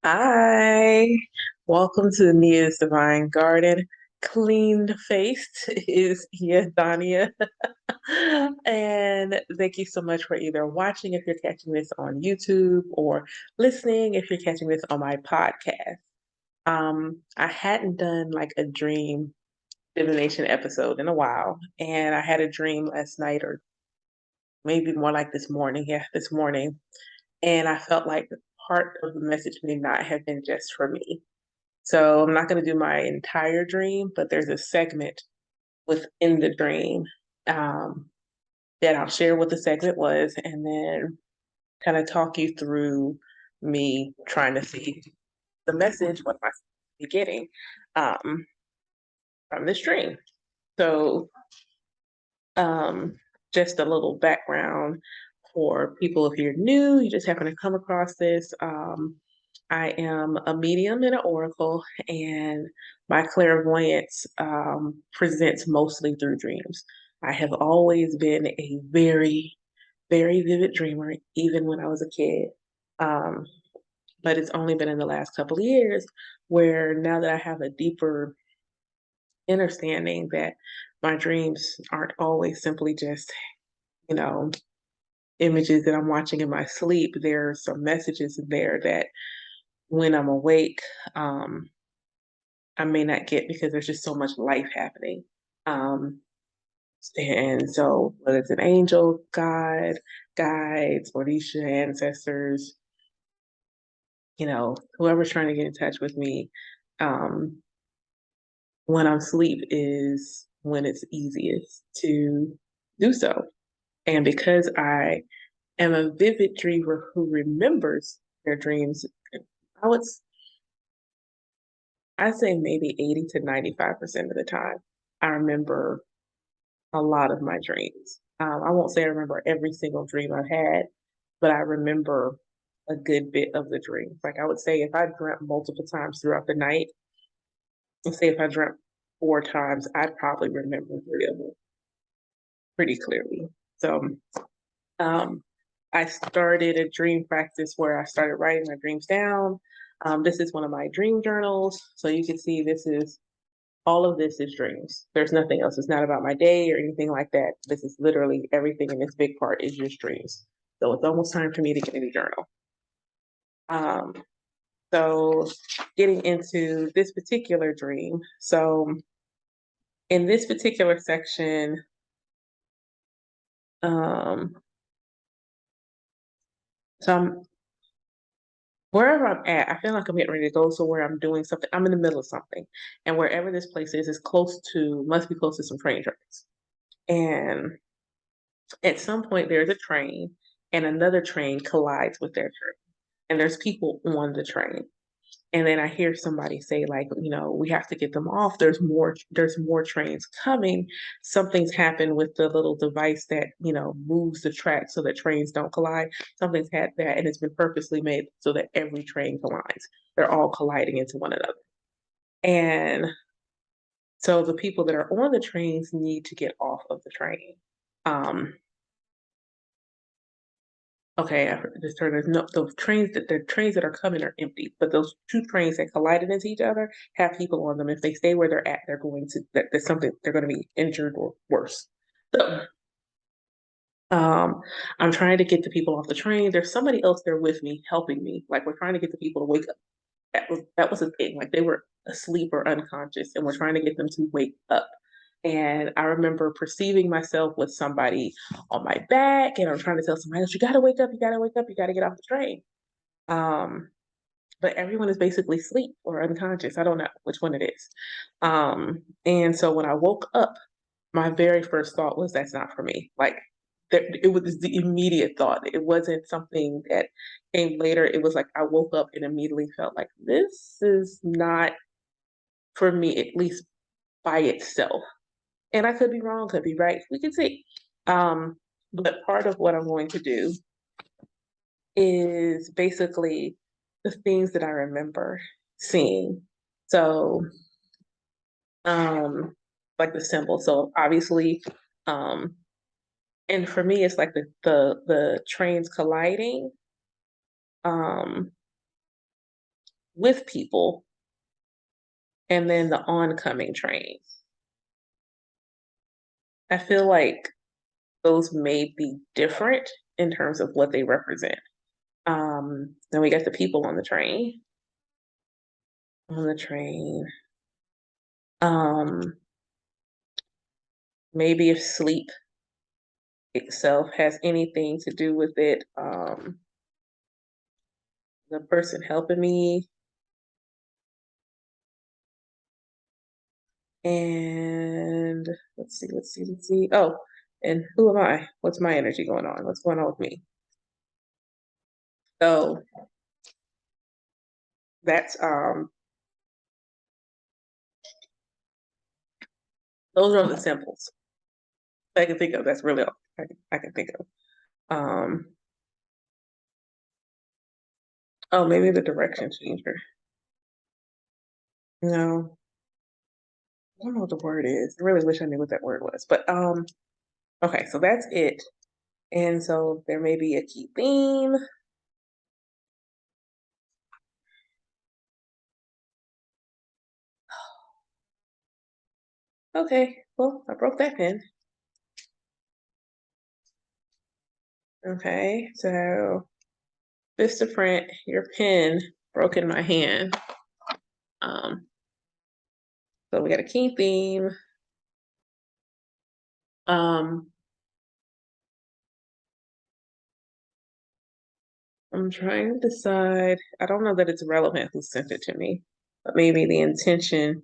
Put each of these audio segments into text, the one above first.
Hi, welcome to Nia's Divine Garden. Clean faced is Dania. And thank you so much for either watching if you're catching this on YouTube or listening if you're catching this on my podcast. I hadn't done like a dream divination episode in a while, and I had a dream last night, or maybe more like this morning. Yeah, this morning. And I felt like part of the message may not have been just for me. So I'm not going to do my entire dream, but there's a segment within the dream um, that I'll share what the segment was and then kind of talk you through me trying to see the message, what am I be getting um, from this dream. So um, just a little background for people if you're new, you just happen to come across this. I am a medium and an oracle, and my clairvoyance presents mostly through dreams. I have always been a very, very vivid dreamer, even when I was a kid. Um, but it's only been in the last couple of years where now that I have a deeper understanding that my dreams aren't always simply just, you know, images that I'm watching in my sleep. There are some messages in there that when I'm awake, um, I may not get because there's just so much life happening. Um, and so, whether it's an angel, God, guides, or these ancestors, whoever's trying to get in touch with me, um, when I'm asleep is when it's easiest to do so. And because I am a vivid dreamer who remembers their dreams, I would I'd say maybe 80 to 95% of the time, I remember a lot of my dreams. I won't say I remember every single dream I've had, but I remember a good bit of the dreams. Like I would say if I dreamt multiple times throughout the night, and say if I dreamt 4 times, I'd probably remember 3 of them pretty clearly. So um, I started a dream practice where I started writing my dreams down. This is one of my dream journals. So you can see all of this is dreams. There's nothing else. It's not about my day or anything like that. This is literally everything in this big part is just dreams. So it's almost time for me to get a new journal. Um, so getting into this particular dream. So in this particular section, um, so I'm wherever I'm at, I feel like I'm getting ready to go somewhere. I'm doing something. I'm in the middle of something, and wherever this place is must be close to some train tracks. And at some point, there's a train, and another train collides with their train, and there's people on the train. And then I hear somebody say, like, we have to get them off. There's more trains coming. Something's happened with the little device that, moves the track so that trains don't collide. Something's had that, and it's been purposely made so that every train collides. They're all colliding into one another. And so the people that are on the trains need to get off of the train. Um, Okay, I heard this term. There's no the trains that are coming are empty, but those 2 trains that collided into each other have people on them. If they stay where they're at, there's something they're going to be injured or worse. So, um, I'm trying to get the people off the train. There's somebody else there with me, helping me. Like we're trying to get the people to wake up. That was a thing. Like they were asleep or unconscious, and we're trying to get them to wake up. And I remember perceiving myself with somebody on my back, and I'm trying to tell somebody else, "You got to wake up! You got to wake up! You got to get off the train." Um, but everyone is basically asleep or unconscious. I don't know which one it is. And so when I woke up, my very first thought was, "That's not for me." Like it was the immediate thought. It wasn't something that came later. It was like I woke up and immediately felt like this is not for me, at least by itself. And I could be wrong, could be right. We can see. Um, but part of what I'm going to do is basically the things that I remember seeing. So, um, like the symbol. So obviously, um, and for me, it's like the trains colliding. Um, with people, and then the oncoming trains. I feel like those may be different in terms of what they represent. Then we got the people on the train. On the train. Um, maybe if sleep itself has anything to do with it. The person helping me, and let's see. Oh, and who am I? What's my energy going on? What's going on with me? So that's those are the symbols I can think of. That's really all I can think of. Um, oh, maybe the direction changer. No, I don't know what the word is. I really wish I knew what that word was. But okay, so that's it. And so there may be a key theme. Okay, well, I broke that pen. Okay, so Vistaprint, your pen broke in my hand. Um, so we got a key theme. Um, I'm trying to decide. I don't know that it's relevant who sent it to me, but maybe the intention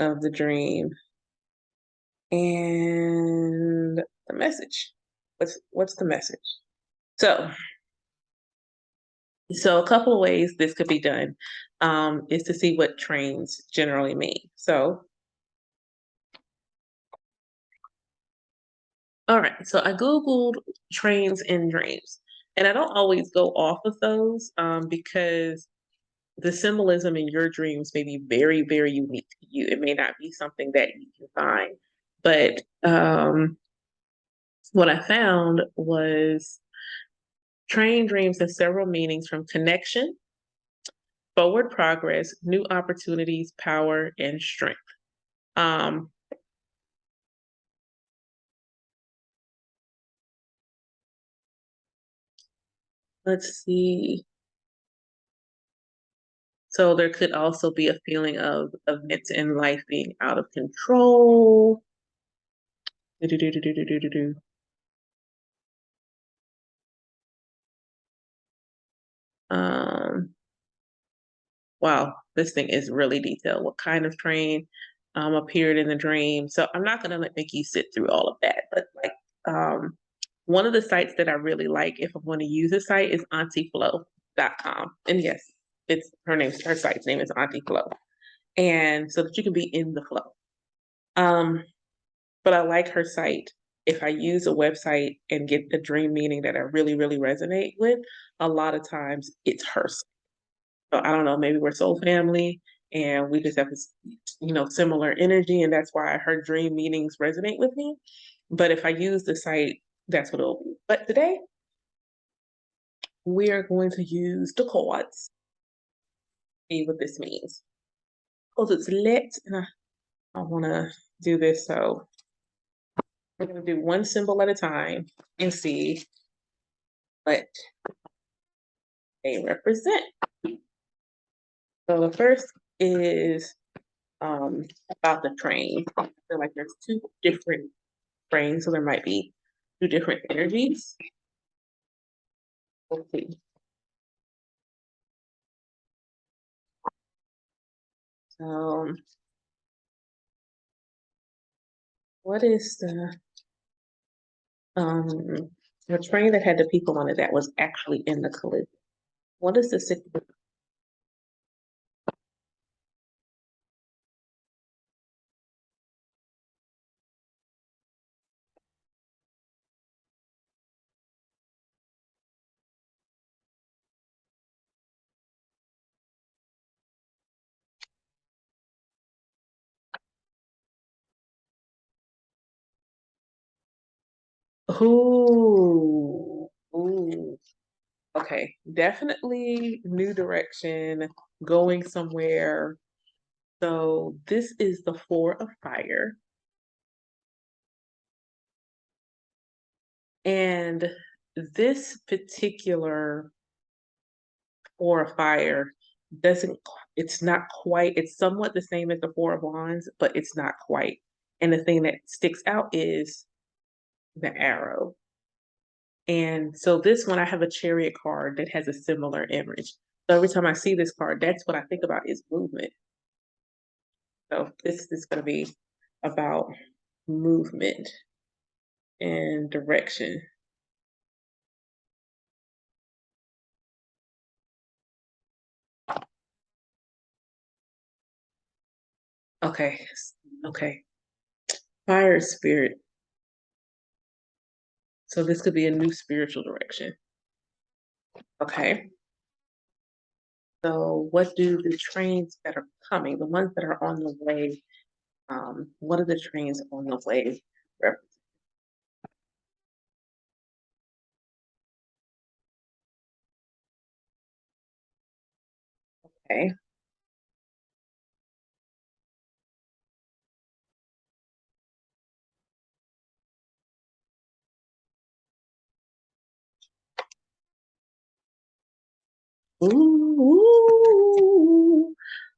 of the dream and the message. What's the message? So a couple of ways this could be done is to see what trains generally mean. So, all right. So I Googled trains in dreams, and I don't always go off of those because the symbolism in your dreams may be very, very unique to you. It may not be something that you can find. But what I found was train dreams have several meanings from connection, forward progress, new opportunities, power, and strength. Um, let's see. So there could also be a feeling of events in life being out of control. Do-do-do-do-do-do-do-do. Um, wow, this thing is really detailed. What kind of train appeared in the dream? So I'm not gonna make you sit through all of that, but like one of the sites that I really like if I'm going to use a site is auntieflow.com. And yes, it's her site's name is Auntie Flow. And so that you can be in the flow. But I like her site. If I use a website and get a dream meaning that I really, really resonate with, a lot of times it's her. So I don't know, maybe we're soul family and we just have this, similar energy, and that's why her dream meanings resonate with me. But if I use the site, that's what it'll be. But today we are going to use the chords. See what this means. Because it's lit, and I want to do this. So we're going to do one symbol at a time and see what they represent. So the first is about the train. I feel like there's two different trains, so there might be two different energies. Let's see. So, what is the train that had the people on it that was actually in the collision? What is the significance? Ooh, ooh. Okay, definitely new direction, going somewhere. So this is the Four of Fire. And this particular Four of Fire doesn't, it's not quite, it's somewhat the same as the Four of Wands, but it's not quite. And the thing that sticks out is the arrow. And so this one, I have a Chariot card that has a similar image. So every time I see this card, that's what I think about is movement. So this is going to be about movement and direction. Okay. Okay. Fire spirit. So this could be a new spiritual direction. Okay. So what do the trains that are coming, the ones that are on the way, what are the trains on the way represent? Okay. Ooh.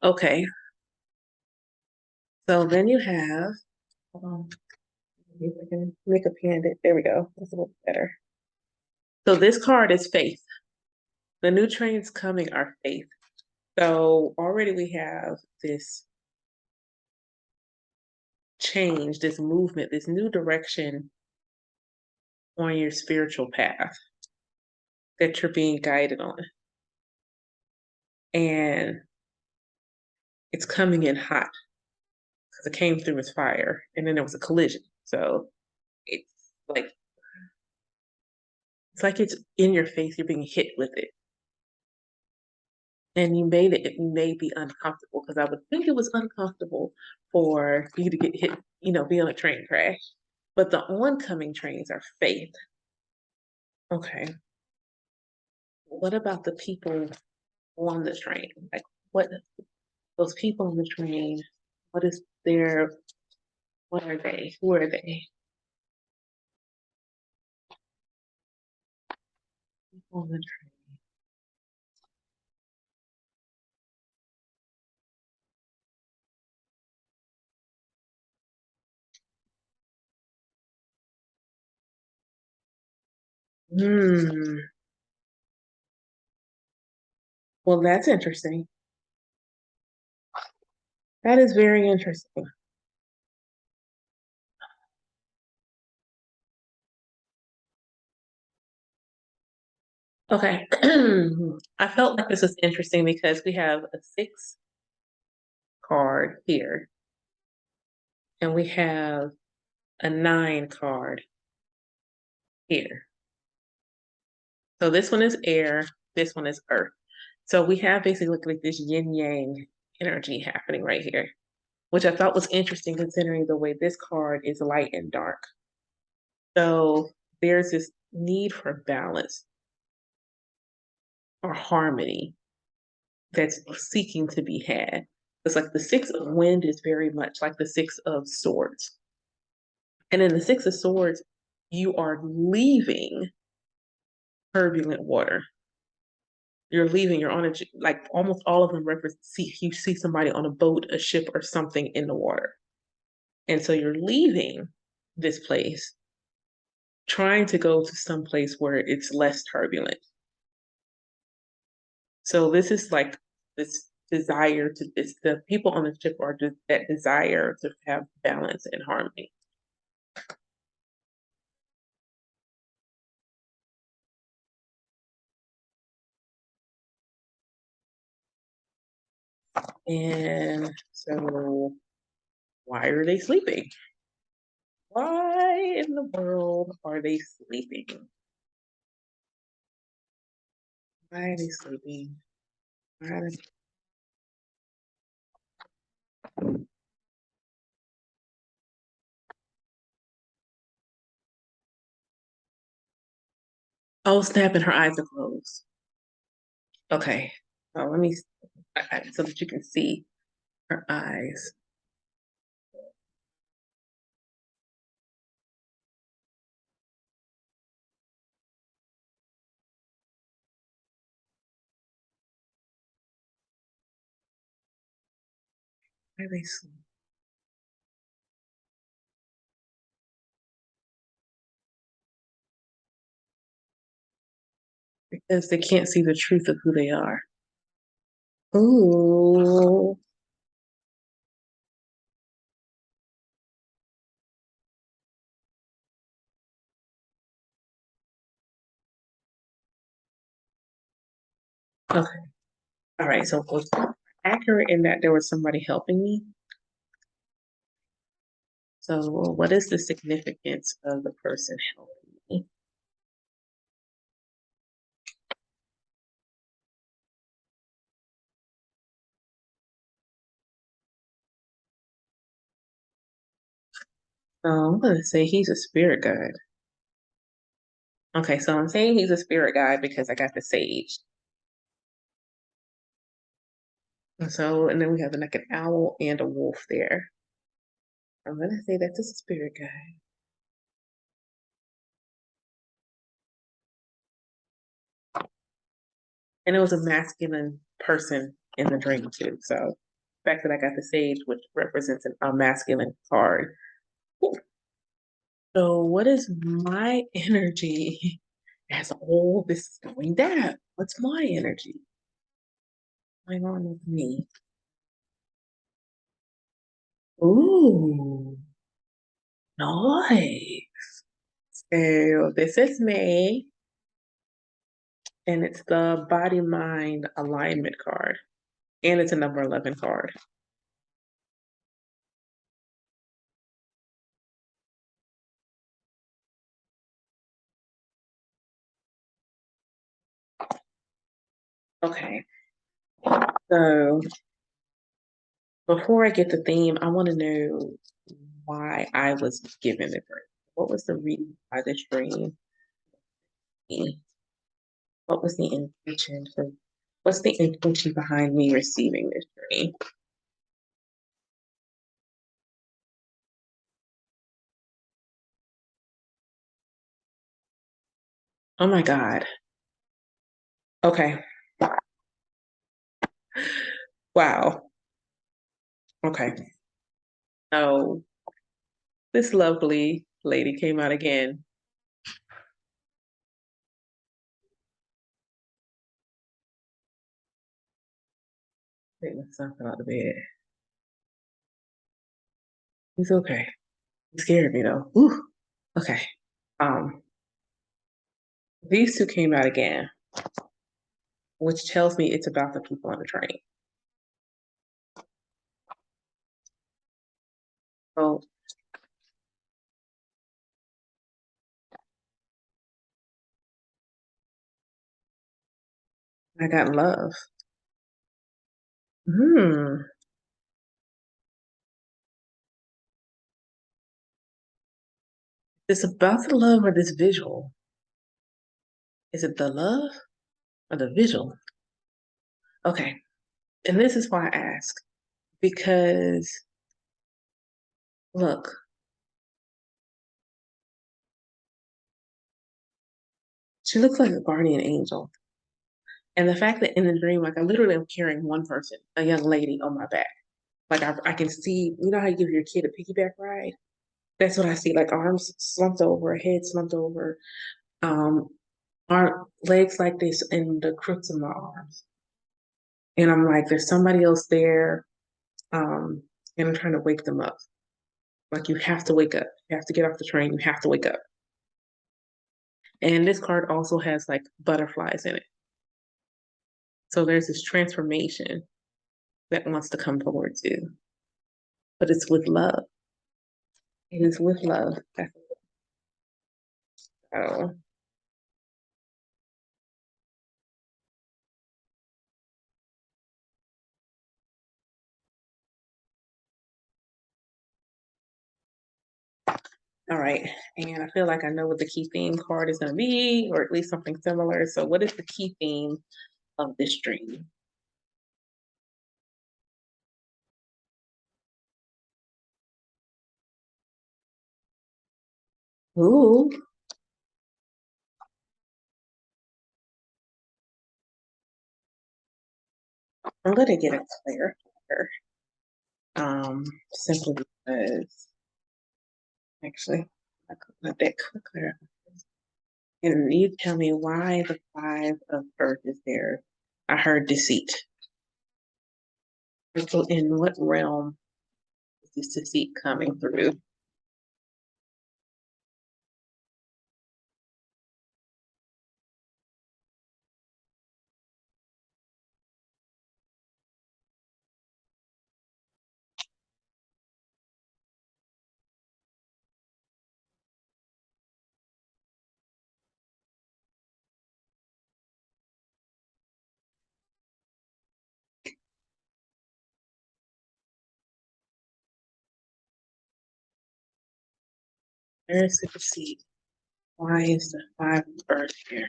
Okay. So then you have, hold on, see if I can make a pendant. There we go. That's a little better. So this card is faith. The new trains coming are faith. So already we have this change, this movement, this new direction on your spiritual path that you're being guided on. And it's coming in hot because it came through with fire and then there was a collision. So it's like it's in your face, you're being hit with it. And it may be uncomfortable because I would think it was uncomfortable for you to get hit, be on a train crash. But the oncoming trains are faith. Okay. What about the people on the train? Like what those people on the train, what is their what are they? Who are they? People on the train. Well, that's interesting. That is very interesting. Okay. I felt like this was interesting because we have a six card here and we have a nine card here. So this one is air, this one is earth. So we have basically like this yin yang energy happening right here, which I thought was interesting considering the way this card is light and dark. So there's this need for balance or harmony that's seeking to be had. It's like the six of wind is very much like the six of swords. And in the six of swords, you are leaving turbulent water. You're leaving, you're on like almost all of them represent, you see somebody on a boat, a ship, or something in the water. And so you're leaving this place, trying to go to some place where it's less turbulent. So this is like this desire to it's the people on the ship are just that desire to have balance and harmony. And so why are they sleeping? Why in the world are they sleeping? Why are they sleeping? Why are they... Oh, snap, and her eyes are closed. Okay. Oh, let me, okay, so that you can see her eyes. Why are they so- Because they can't see the truth of who they are. Ooh. Okay. All right. So it was accurate in that there was somebody helping me. So what is the significance of the person helping me? So I'm gonna say he's a spirit guide. Okay, so I'm saying he's a spirit guide because I got the sage. And then we have like an owl and a wolf there. I'm gonna say that's a spirit guide. And it was a masculine person in the dream too. So the fact that I got the sage, which represents a masculine card. So what is my energy as all this is going down? What's my energy going on with me? Ooh, nice. So this is me, and it's the body mind alignment card, and it's a number 11 card. Okay, so before I get the theme, I want to know why I was given the dream. What was the reason why this dream? What was the intention for? What's the intention behind me receiving this dream? Oh my God. Okay. Wow. Okay. So this lovely lady came out again. Take myself out of bed. It's okay. It scared me though. Ooh. Okay. Um, these two came out again, which tells me it's about the people on the train. So I got love. Hmm. It's about the love or this visual. Is it the love or the visual? Okay. And this is why I ask. Because look, she looks like a guardian angel. And the fact that in the dream, like I literally am carrying one person, a young lady on my back. Like I can see, you know how you give your kid a piggyback ride? That's what I see, like arms slumped over, head slumped over, um, legs like this and the crooks of my arms. And I'm like, there's somebody else there. Um, and I'm trying to wake them up. Like you have to wake up. You have to get off the train. You have to wake up. And this card also has like butterflies in it. So there's this transformation that wants to come forward too. But it's with love. It is with love. Oh, all right. And I feel like I know what the key theme card is going to be, or at least something similar. So, what is the key theme of this dream. Ooh. I'm gonna get a clarifier. Simply because actually I could let that clarifier. And you tell me why the 5 of Earth is there. I heard deceit. So in what realm is this deceit coming through? Where is the deceit? Why is the 5 of Earth here?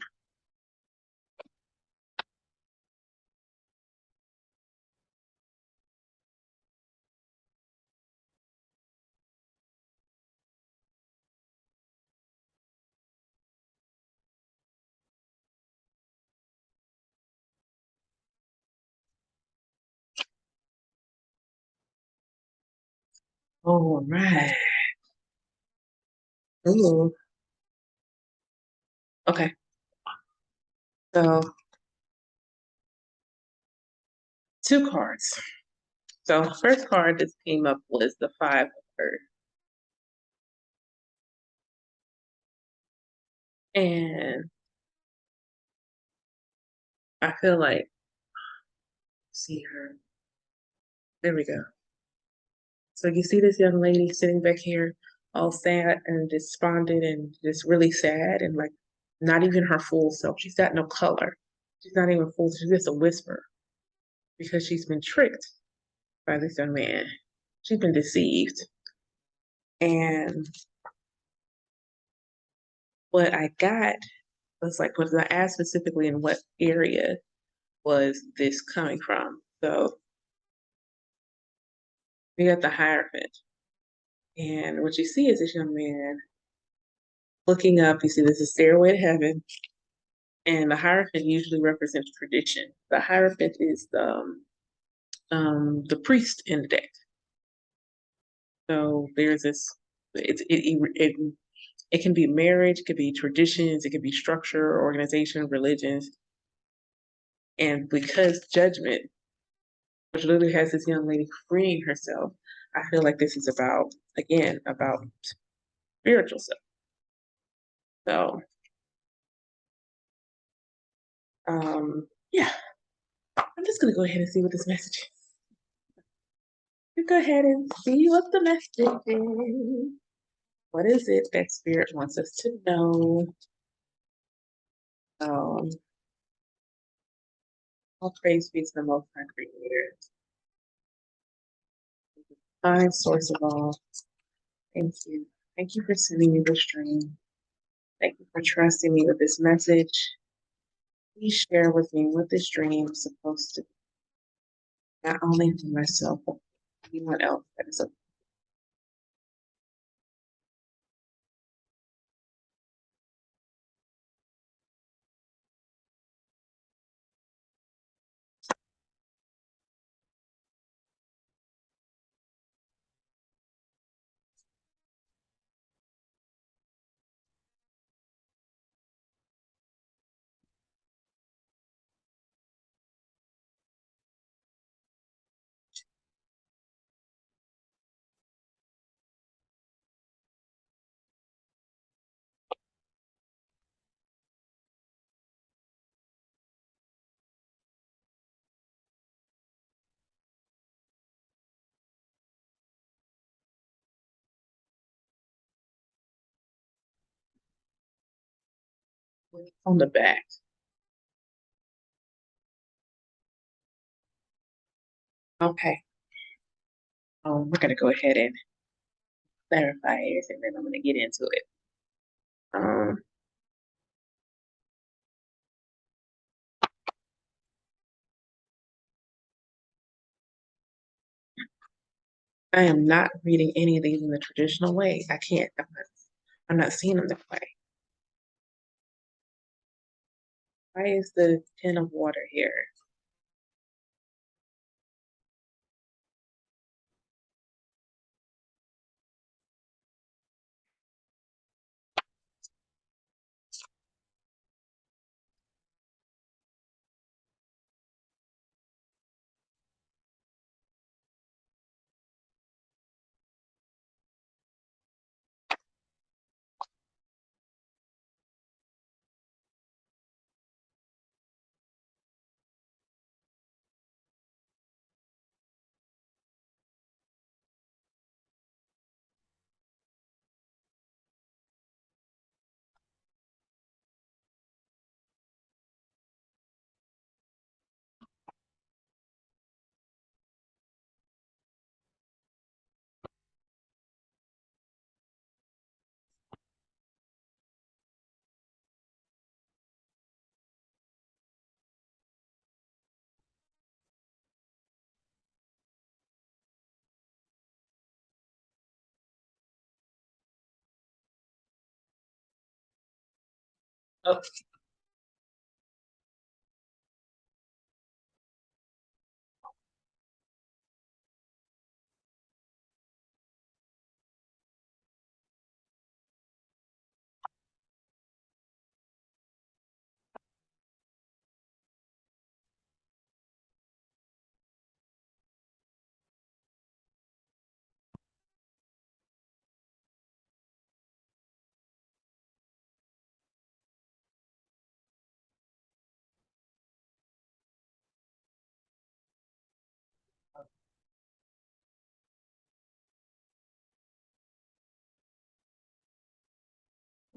All right. Ooh. Okay. So 2 cards. So first card that came up was the 5 of Earth. And I feel like, see her. There we go. So you see this young lady sitting back here, all sad and despondent and just really sad and like not even her full self. She's got no color. She's not even full. She's just a whisper because she's been tricked by this young man. She's been deceived. And what I got was like, was I asked specifically in what area was this coming from? So we got the Hierophant. And what you see is this young man looking up. You see this is Stairway to Heaven. And the Hierophant usually represents tradition. The Hierophant is the priest in the deck. So there's this, it can be marriage, it could be traditions, it could be structure, organization, religions. And because judgment, which literally has this young lady freeing herself, I feel like this is about, again, about spiritual stuff. So, yeah, I'm just gonna go ahead and see what this message is. Go ahead and see what the message is. What is it that spirit wants us to know? Um, all praise be to the Most High Creator, divine source of all. Thank you. Thank you for sending me this dream. Thank you for trusting me with this message. Please share with me what this dream is supposed to be, not only for myself, but for anyone else that is on the back. Okay. We're gonna go ahead and clarify it, and then I'm gonna get into it. Um, I am not reading any of these in the traditional way. I can't. I'm not seeing them that way. Why is the tin of water here? Oh,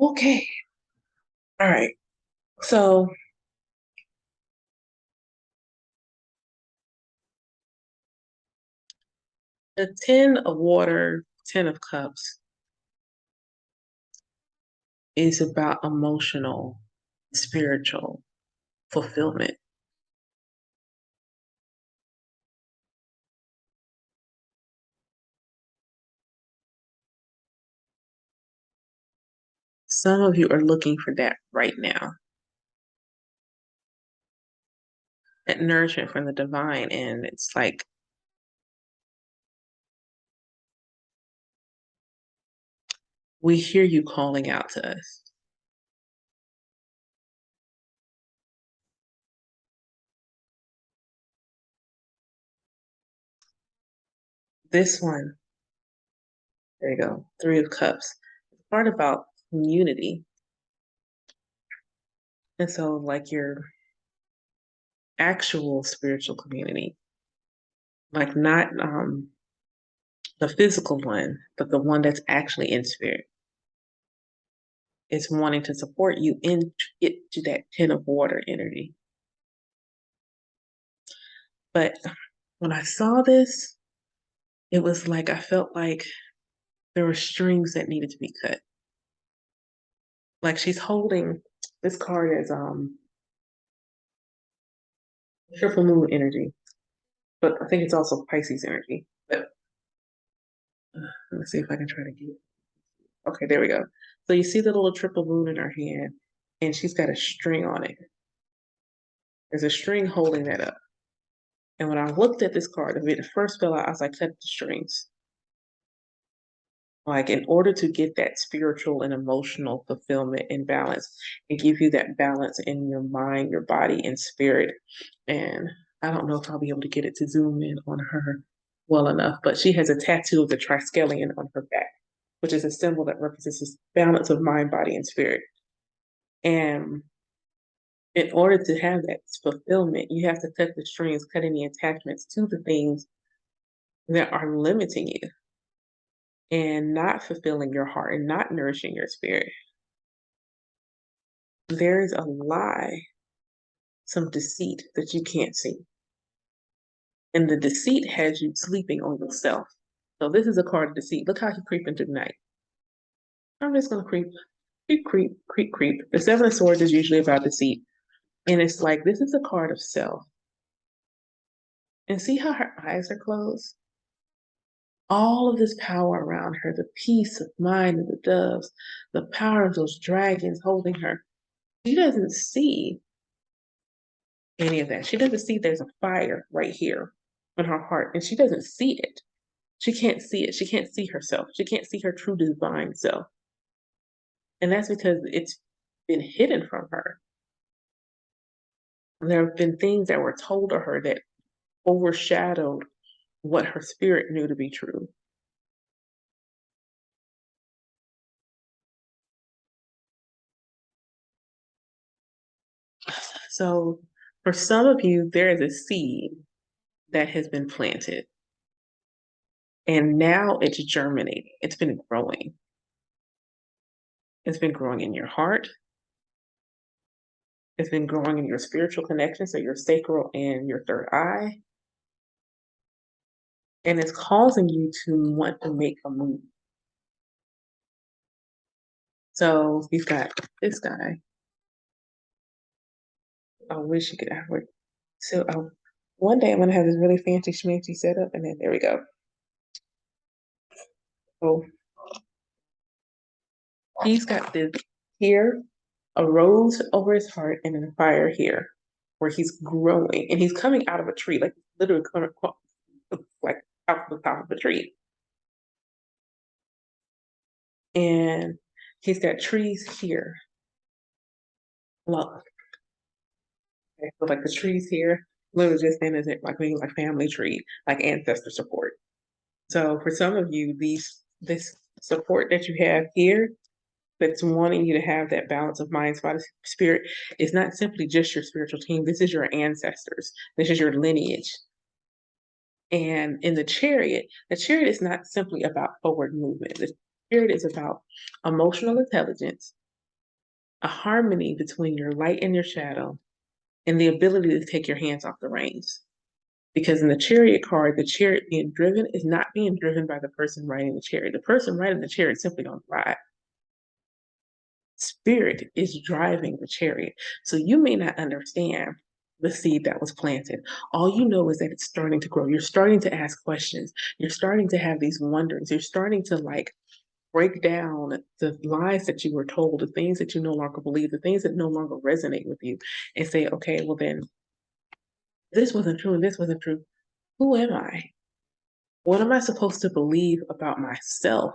okay. All right. So the 10 of water, 10 of cups is about emotional, spiritual fulfillment. Some of you are looking for that right now. That nourishment from the divine. And it's like, we hear you calling out to us. This one, there you go, 3 of cups. It's part about community. And so, like your actual spiritual community, like not the physical one, but the one that's actually in spirit, is wanting to support you in get to that 10 of water energy. But when I saw this, it was like I felt like there were strings that needed to be cut. Like she's holding this card as triple moon energy, but I think it's also Pisces energy. But let's see if I can try to get. Okay, there we go. So you see the little triple moon in her hand, and she's got a string on it. There's a string holding that up. And when I looked at this card, if it first fell out, I was like, cut the strings. Like in order to get that spiritual and emotional fulfillment and balance, and give you that balance in your mind, your body, and spirit. And I don't know if I'll be able to get it to zoom in on her well enough, but she has a tattoo of the triskelion on her back, which is a symbol that represents this balance of mind, body, and spirit. And in order to have that fulfillment, you have to cut the strings, cut any attachments to the things that are limiting you and not fulfilling your heart and not nourishing your spirit. There's a lie, some deceit that you can't see. And the deceit has you sleeping on yourself. So this is a card of deceit. Look how he creeping through the night. I'm just gonna creep, creep, creep, creep, creep. The 7 of Swords is usually about deceit. And it's like this is a card of self. And see how her eyes are closed? all of this power around her, the peace of mind of the doves, the power of those dragons holding her. She doesn't see any of that. She doesn't see there's a fire right here in her heart, and she doesn't see it. She can't see it. She can't see herself. She can't see her true divine self. And that's because it's been hidden from her. There have been things that were told to her that overshadowed what her spirit knew to be true. So for some of you, there is a seed that has been planted, and now it's germinating. It's been growing. It's been growing in your heart. It's been growing in your spiritual connection, so your sacral and your third eye. And it's causing you to want to make a move. So you've got this guy. I wish you could have it. So one day I'm gonna have this really fancy schmancy setup, and then there we go. So he's got this here, a rose over his heart, and then a fire here, where he's growing, and he's coming out of a tree, like literally coming like out the top of a tree. And he's got trees here. Look, okay, so like the trees here, literally just then is it like being like family tree, like ancestor support. So for some of you, this support that you have here that's wanting you to have that balance of mind, body, spirit is not simply just your spiritual team. This is your ancestors. This is your lineage. And in the chariot is not simply about forward movement. The chariot is about emotional intelligence, a harmony between your light and your shadow, and the ability to take your hands off the reins. Because in the chariot card, the chariot being driven is not being driven by the person riding the chariot. The person riding the chariot simply don't ride. Spirit is driving the chariot. So you may not understand the seed that was planted. All you know is that it's starting to grow. You're starting to ask questions. You're starting to have these wonders. You're starting to like break down the lies that you were told, the things that you no longer believe, the things that no longer resonate with you, and say, okay, well then this wasn't true and this wasn't true. Who am I? What am I supposed to believe about myself?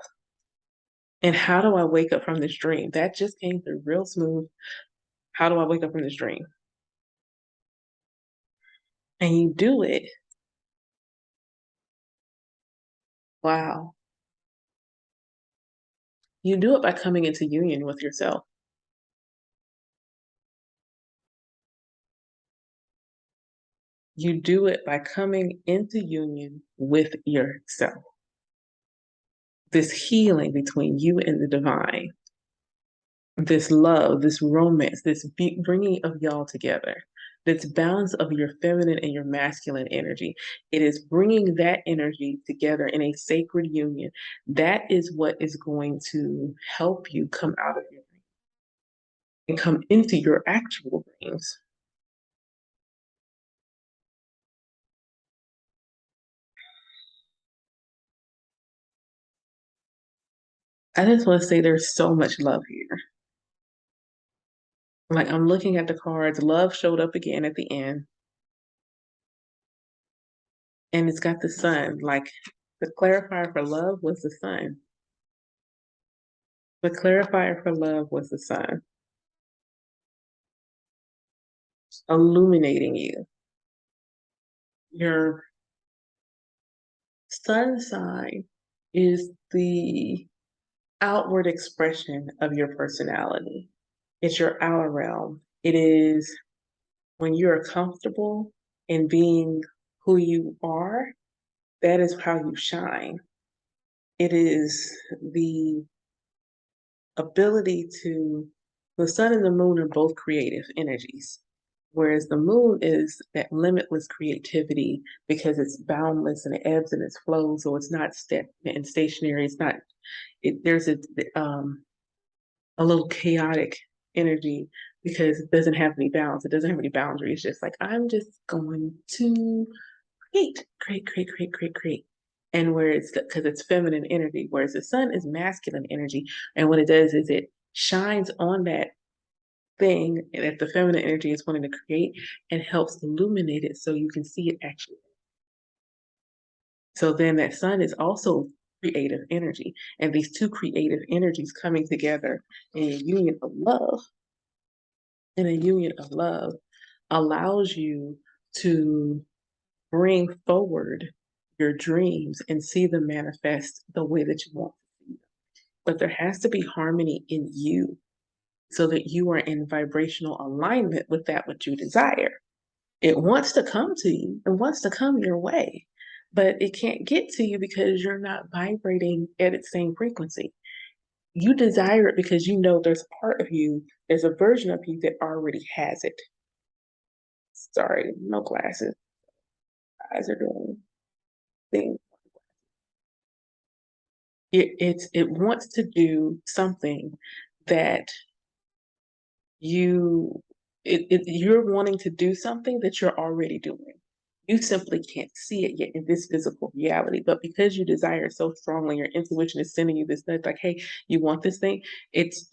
And how do I wake up from this dream? That just came through real smooth. How do I wake up from this dream? And you do it. Wow. You do it by coming into union with yourself. You do it by coming into union with yourself. This healing between you and the divine, this love, this romance, this bringing of y'all together, this balance of your feminine and your masculine energy. It is bringing that energy together in a sacred union. That is what is going to help you come out of your dream and come into your actual dreams. I just want to say there's so much love here. Like I'm looking at the cards, love showed up again at the end, and it's got the sun. Like the clarifier for love was the sun. The clarifier for love was the sun, illuminating you. Your sun sign is the outward expression of your personality. It's your outer realm. It is when you're comfortable in being who you are, that is how you shine. It is the ability to, the sun and the moon are both creative energies, whereas the moon is that limitless creativity because it's boundless and it ebbs and it flows, so it's not and stationary. It's not. There's a little chaotic energy because it doesn't have any balance. It doesn't have any boundaries. It's just like I'm just going to create, create, create, create, create, create. and where it's because it's feminine energy, whereas the sun is masculine energy. And what it does is it shines on that thing that the feminine energy is wanting to create and helps illuminate it so you can see it actually. So then that sun is also creative energy. And these two creative energies coming together in a union of love, in a union of love, allows you to bring forward your dreams and see them manifest the way that you want to see them. But there has to be harmony in you so that you are in vibrational alignment with that which you desire. It wants to come to you, it wants to come your way, but it can't get to you because you're not vibrating at its same frequency. You desire it because you know there's a part of you, there's a version of you that already has it. Sorry, no glasses. Eyes are doing things. It wants to do something that you're wanting to do something that you're already doing. You simply can't see it yet in this physical reality. But because you desire so strongly, your intuition is sending you this nudge, like, hey, you want this thing. It's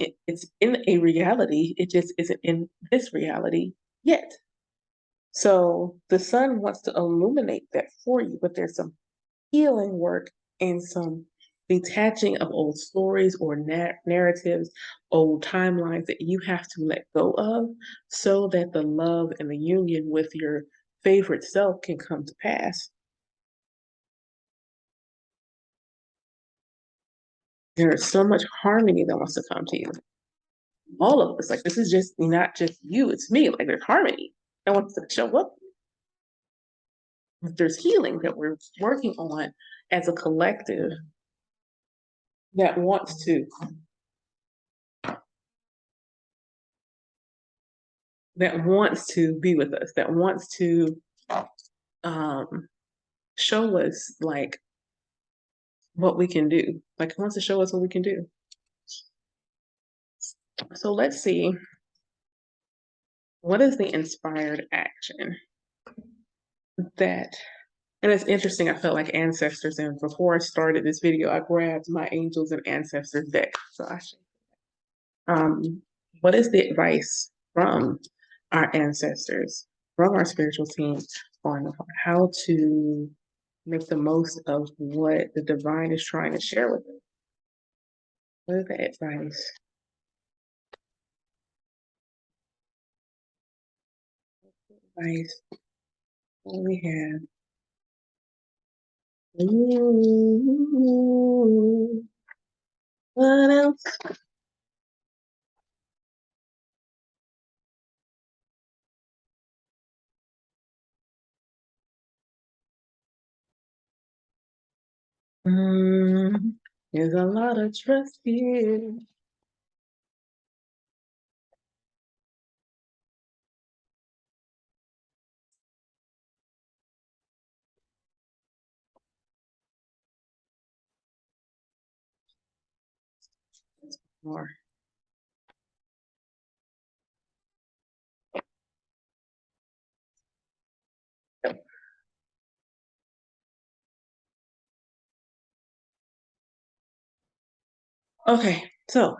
in a reality. It just isn't in this reality yet. So the sun wants to illuminate that for you, but there's some healing work and some detaching of old stories or narratives, old timelines that you have to let go of so that the love and the union with your favorite self can come to pass. There is so much harmony that wants to come to you. All of us, like this is just not just you, it's me. Like there's harmony that wants to show up. There's healing that we're working on as a collective that wants to be with us, that wants to um, show us like what we can do. Like it wants to show us what we can do. So let's see, what is the inspired action that, and it's interesting, I felt like ancestors, and before I started this video, I grabbed my angels and ancestors deck. So what is the advice from our ancestors, from our spiritual team on how to make the most of what the divine is trying to share with us? What is the advice? Advice what we have. Ooh, what else? There's a lot of trust here. More. Okay, so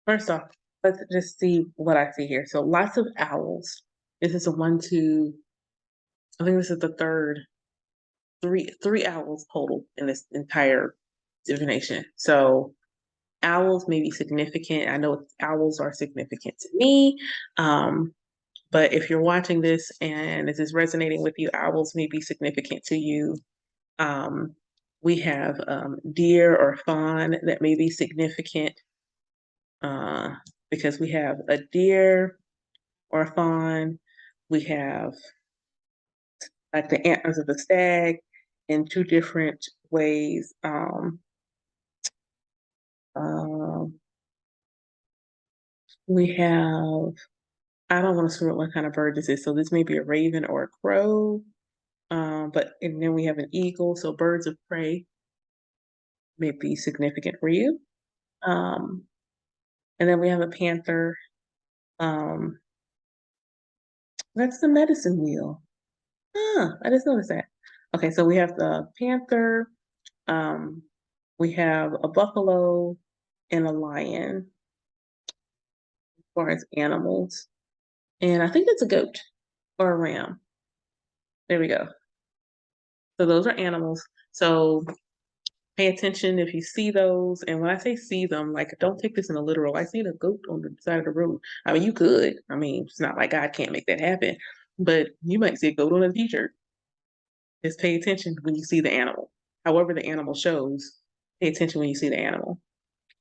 first off, let's just see what I see here. So lots of owls. This is a one, two, I think this is the third, three owls total in this entire divination. So owls may be significant. I know owls are significant to me. But if you're watching this and this is resonating with you, owls may be significant to you. We have deer or fawn that may be significant because we have a deer or a fawn. We have like the antlers of the stag in two different ways. Um, we have, I don't want to screw up what kind of bird this is. So this may be a raven or a crow. And then we have an eagle. So birds of prey may be significant for you. Um, and then we have a panther. Um, that's the medicine wheel. I just noticed that. Okay, so we have the panther, um, we have a buffalo and a lion as far as animals. And I think it's a goat or a ram. There we go. So those are animals. So pay attention if you see those. And when I say see them, like don't take this in a literal. I seen a goat on the side of the road. I mean, you could. I mean, it's not like God can't make that happen. But you might see a goat on a t-shirt. Just pay attention when you see the animal. However the animal shows, pay attention when you see the animal.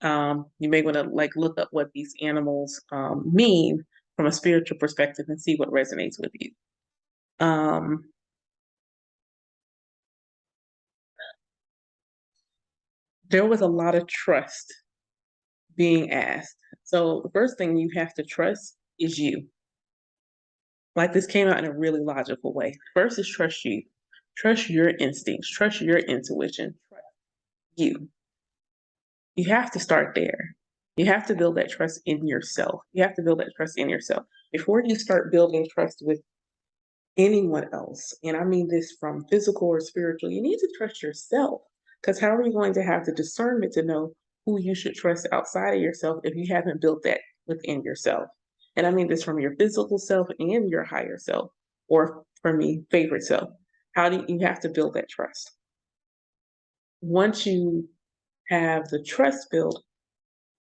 You may want to like look up what these animals mean from a spiritual perspective and see what resonates with you. Um, there was a lot of trust being asked. So the first thing you have to trust is you. Like this came out in a really logical way. First is trust you. Trust your instincts. Trust your intuition. Trust you. You have to start there. You have to build that trust in yourself. You have to build that trust in yourself before you start building trust with anyone else. And I mean this from physical or spiritual. You need to trust yourself because how are you going to have the discernment to know who you should trust outside of yourself if you haven't built that within yourself? And I mean this from your physical self and your higher self, or for me, favorite self. How do you have to build that trust? Once you have the trust built,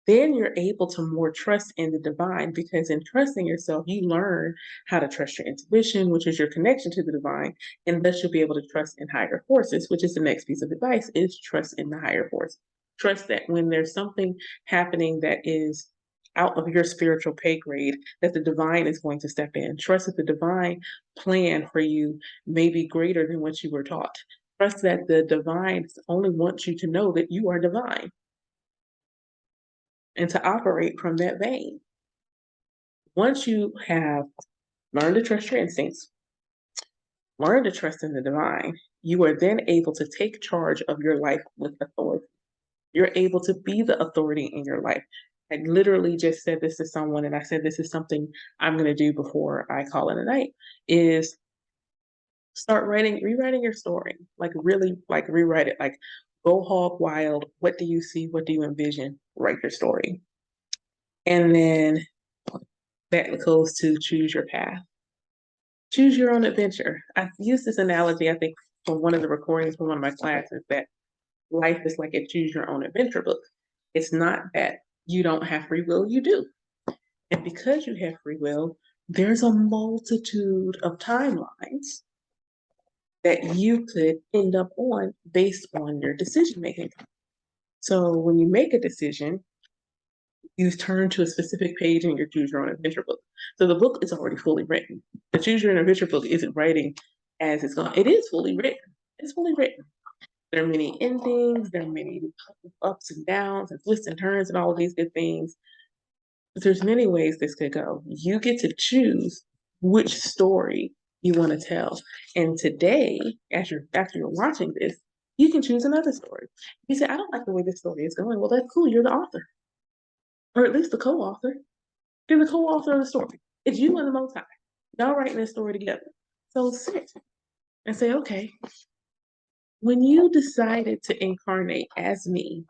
then you're able to more trust in the divine because in trusting yourself, you learn how to trust your intuition, which is your connection to the divine, and thus you'll be able to trust in higher forces, which is the next piece of advice is trust in the higher force. Trust that when there's something happening that is out of your spiritual pay grade, that the divine is going to step in. Trust that the divine plan for you may be greater than what you were taught. Trust that the divine only wants you to know that you are divine and to operate from that vein. Once you have learned to trust your instincts, learn to trust in the divine, you are then able to take charge of your life with authority. You're able to be the authority in your life. I literally just said this to someone, and I said this is something I'm going to do before I call it a night, is start rewriting your story. Like really, like rewrite it. Like go hog wild. What do you see? What do you envision? Write your story. And then that goes to choose your path. Choose your own adventure. I've used this analogy, I think, from one of the recordings from one of my classes that life is like a choose your own adventure book. It's not that you don't have free will, you do. And because you have free will, there's a multitude of timelines that you could end up on based on your decision making. So when you make a decision, you turn to a specific page in your Choose Your Own Adventure book. So the book is already fully written. The Choose Your Own Adventure book isn't writing as it's going. It is fully written. It's fully written. There are many endings. There are many ups and downs and twists and turns and all of these good things. But there's many ways this could go. You get to choose which story you want to tell. And today, after you're watching this, you can choose another story. You say, I don't like the way this story is going. Well, that's cool. You're the author, or at least the co-author. You're the co-author of the story. It's you and the Most High. Y'all writing this story together. So sit and say, okay, when you decided to incarnate as me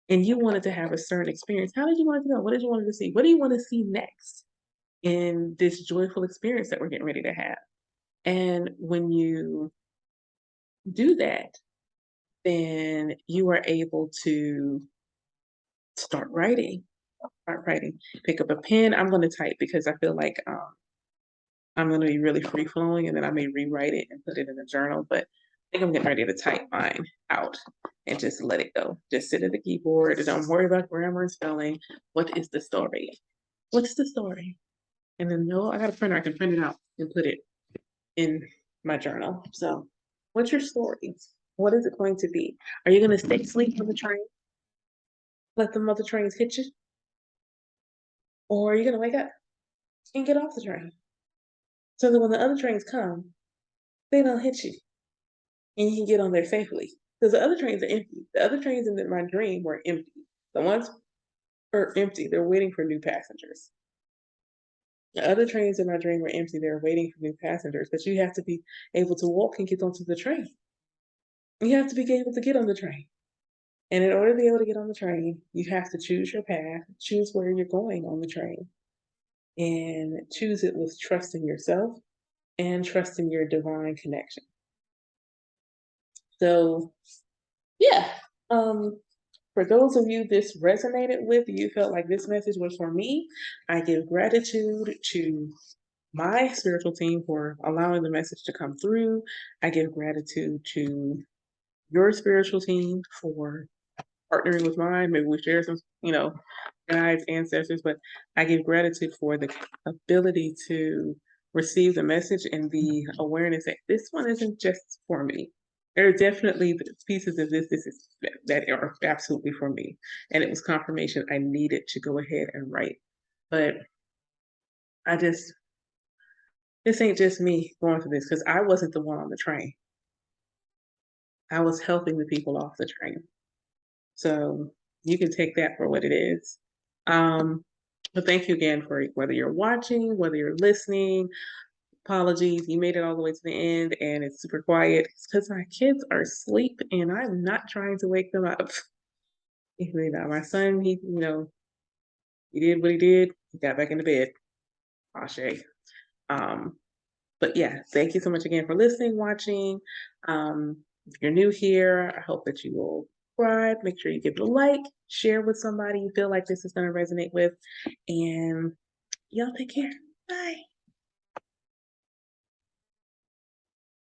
and you wanted to have a certain experience, how did you want to know? What did you want to see? What do you want to see next in this joyful experience that we're getting ready to have? And when you do that, then you are able to start writing. Start writing. Pick up a pen. I'm going to type because I feel like I'm going to be really free flowing and then I may rewrite it and put it in a journal. But I think I'm getting ready to type mine out and just let it go. Just sit at the keyboard and don't worry about grammar and spelling. What is the story? What's the story? And then, no, I got a printer. I can print it out and put it in my journal. So, what's your story? What is it going to be? Are you going to stay asleep on the train? Let the other trains hit you? Or are you going to wake up and get off the train? So that when the other trains come, they don't hit you and you can get on there safely. Because the other trains are empty. The other trains in my dream were empty. The ones are empty. They're waiting for new passengers. The other trains in my dream were empty. They were waiting for new passengers, but you have to be able to walk and get onto the train. You have to be able to get on the train. And in order to be able to get on the train, you have to choose your path, choose where you're going on the train, and choose it with trust in yourself and trust in your divine connection. So, yeah. For those of you this resonated with, you felt like this message was for me, I give gratitude to my spiritual team for allowing the message to come through. I give gratitude to your spiritual team for partnering with mine. Maybe we share some, guides, ancestors, but I give gratitude for the ability to receive the message and the awareness that this one isn't just for me. There are definitely pieces of this is that are absolutely for me. And it was confirmation I needed to go ahead and write. But this ain't just me going through this because I wasn't the one on the train. I was helping the people off the train. So you can take that for what it is. But thank you again for whether you're watching, whether you're listening. Apologies, you made it all the way to the end and it's super quiet. It's because my kids are asleep and I'm not trying to wake them up. My son, he did what he did. He got back into bed. Ashe. Um, but yeah, thank you so much again for listening, watching. If you're new here, I hope that you will subscribe. Make sure you give it a like, share with somebody you feel like this is going to resonate with, and y'all take care. Bye.